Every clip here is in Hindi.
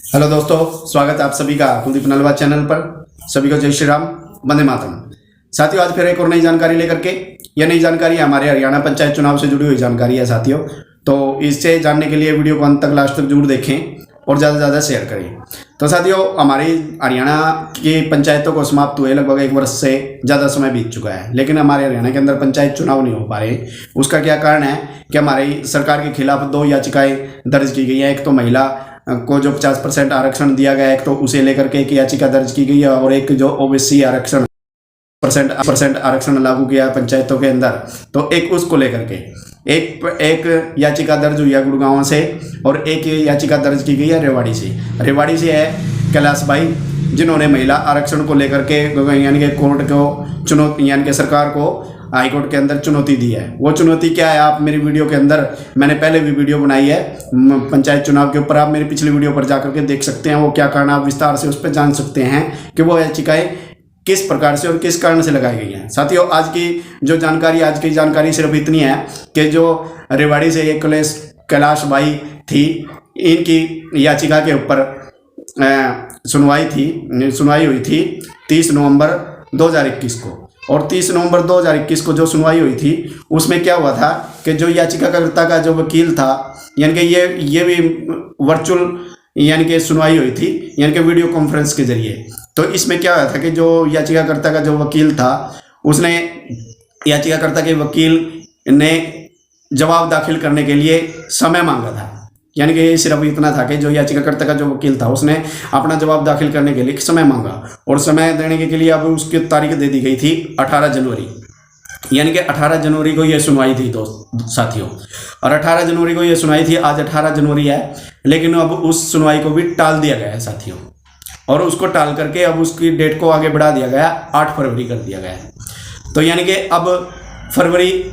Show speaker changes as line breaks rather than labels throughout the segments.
हेलो दोस्तों, स्वागत है आप सभी का कुलदीप नलवा चैनल पर। सभी को जय श्री राम, वंदे मातरम। साथियों, आज फिर एक और नई जानकारी लेकर के, यह नई जानकारी हमारे हरियाणा पंचायत चुनाव से जुड़ी हुई जानकारी है साथियों। तो इससे जानने के लिए वीडियो को अंत तक लास्ट तक जरूर देखें और ज़्यादा से ज़्यादा शेयर करें। तो साथियों, हमारी हरियाणा की पंचायतों को समाप्त हुए लगभग 1 वर्ष से ज़्यादा समय बीत चुका है, लेकिन हमारे हरियाणा के अंदर पंचायत चुनाव नहीं हो पा रहे। उसका क्या कारण है कि हमारी सरकार के खिलाफ 2 याचिकाएं दर्ज की गई हैं। एक तो महिला को जो 50% आरक्षण दिया गया है, एक तो उसे लेकर के एक याचिका दर्ज की गई है, और एक जो ओबीसी आरक्षण परसेंट आरक्षण लागू किया है पंचायतों के अंदर, तो एक उसको लेकर के एक याचिका दर्ज हुई है गुड़गांव से, और एक याचिका दर्ज की गई है रेवाड़ी से है कैलाश भाई, जिन्होंने महिला आरक्षण को लेकर के यानी कि कोर्ट को चुनौती, यानी कि सरकार को हाईकोर्ट के अंदर चुनौती दी है। वो चुनौती क्या है, आप मेरी वीडियो के अंदर, मैंने पहले भी वीडियो बनाई है पंचायत चुनाव के ऊपर, आप मेरी पिछली वीडियो पर जाकर के देख सकते हैं। वो क्या कारण, आप विस्तार से उस पर जान सकते हैं कि वो याचिकाएं किस प्रकार से और किस कारण से लगाई गई हैं। साथियों, आज की जानकारी सिर्फ इतनी है कि जो रेवाड़ी से एक कैलाश भाई थी, इनकी याचिका के ऊपर सुनवाई हुई थी 30 नवंबर 2021 को, और 30 नवंबर 2021 को जो सुनवाई हुई थी, उसमें क्या हुआ था कि जो याचिकाकर्ता का जो वकील था, यानी कि ये भी वर्चुअल यानी कि सुनवाई हुई थी, यानी कि वीडियो कॉन्फ्रेंस के जरिए। तो इसमें क्या हुआ था कि जो याचिकाकर्ता का जो वकील था, उसने याचिकाकर्ता के वकील ने जवाब दाखिल करने के लिए समय मांगा था। यानी कि सिर्फ इतना था कि जो याचिकाकर्ता का जो वकील था, उसने अपना जवाब दाखिल करने के लिए समय मांगा, और समय देने के लिए अब उसकी तारीख दे दी गई थी 18 जनवरी। यानी कि 18 जनवरी को ये सुनवाई थी साथियों, और 18 जनवरी को ये सुनवाई थी। आज 18 जनवरी है, लेकिन अब उस सुनवाई को भी टाल दिया गया है साथियों, और उसको टाल करके अब उसकी डेट को आगे बढ़ा दिया गया, 8 फरवरी कर दिया गया है। तो यानी कि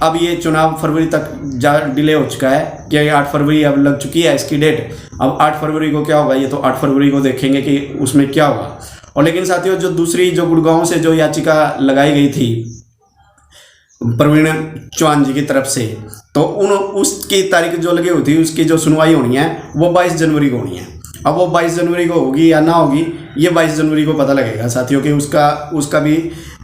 अब ये चुनाव फरवरी तक डिले हो चुका है कि 8 फरवरी अब लग चुकी है इसकी डेट। अब 8 फरवरी को क्या होगा, ये तो 8 फरवरी को देखेंगे कि उसमें क्या होगा। और लेकिन साथियों, जो दूसरी जो गुड़गांव से जो याचिका लगाई गई थी प्रवीण चौहान जी की तरफ से, तो उसकी तारीख जो लगी हुई थी, उसकी जो सुनवाई होनी है वो 22 जनवरी को होनी है। अब वो 22 जनवरी को होगी या ना होगी, ये 22 जनवरी को पता लगेगा साथियों कि उसका भी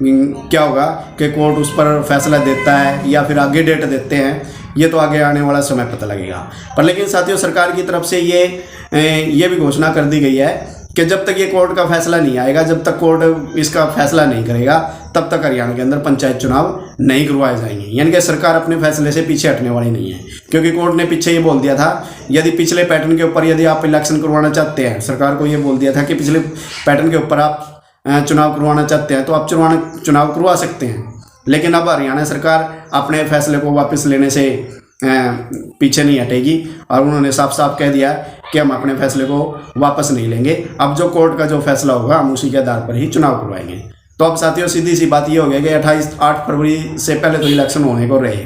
क्या होगा कि कोर्ट उस पर फैसला देता है या फिर आगे डेट देते हैं, ये तो आगे आने वाला समय पता लगेगा। पर लेकिन साथियों, सरकार की तरफ से ये भी घोषणा कर दी गई है कि जब तक ये कोर्ट का फैसला नहीं आएगा, जब तक कोर्ट इसका फैसला नहीं करेगा, तब तक हरियाणा के अंदर पंचायत चुनाव नहीं करवाए जाएंगे। यानी कि सरकार अपने फैसले से पीछे हटने वाली नहीं है, क्योंकि कोर्ट ने पीछे ये बोल दिया था, यदि पिछले पैटर्न के ऊपर यदि आप इलेक्शन करवाना चाहते हैं, सरकार को ये बोल दिया था कि पिछले पैटर्न के ऊपर आप चुनाव करवाना चाहते हैं तो आप चुनाव करवा सकते हैं। लेकिन अब हरियाणा सरकार अपने फैसले को वापस लेने से पीछे नहीं हटेगी, और उन्होंने साफ साफ कह दिया कि हम अपने फैसले को वापस नहीं लेंगे। अब जो कोर्ट का जो फैसला होगा, हम उसी के आधार पर ही चुनाव करवाएंगे। तो अब साथियों, सीधी सी बात ये हो गई कि 8 फरवरी से पहले तो इलेक्शन होने को रहे।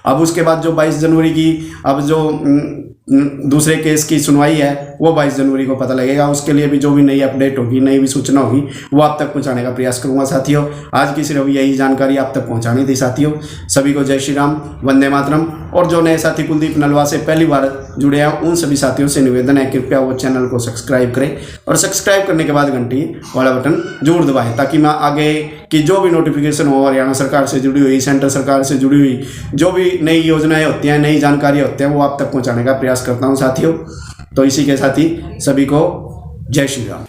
अब उसके बाद जो 22 जनवरी की अब जो दूसरे केस की सुनवाई है, वो 22 जनवरी को पता लगेगा। उसके लिए भी जो भी नई अपडेट होगी, नई भी सूचना होगी, वो आप तक पहुंचाने का प्रयास करूंगा साथियों। आज की सिर्फ यही जानकारी आप तक पहुंचानी थी साथियों। सभी को जय श्री राम, वंदे मातरम। और जो नए साथी कुलदीप नलवा से पहली बार जुड़े हैं, उन सभी साथियों से निवेदन है, कृपया वो चैनल को सब्सक्राइब करें, और सब्सक्राइब करने के बाद घंटी वाला बटन जरूर दबाएं, ताकि मैं आगे की जो भी नोटिफिकेशन हो, हरियाणा सरकार से जुड़ी हुई, सेंट्रल सरकार से जुड़ी हुई जो भी नई योजनाएं होती हैं, नई जानकारी होती हैं, वो आप तक पहुंचाने का प्रयास करता हूं साथियों। तो इसी के साथ ही सभी को जय श्री राम।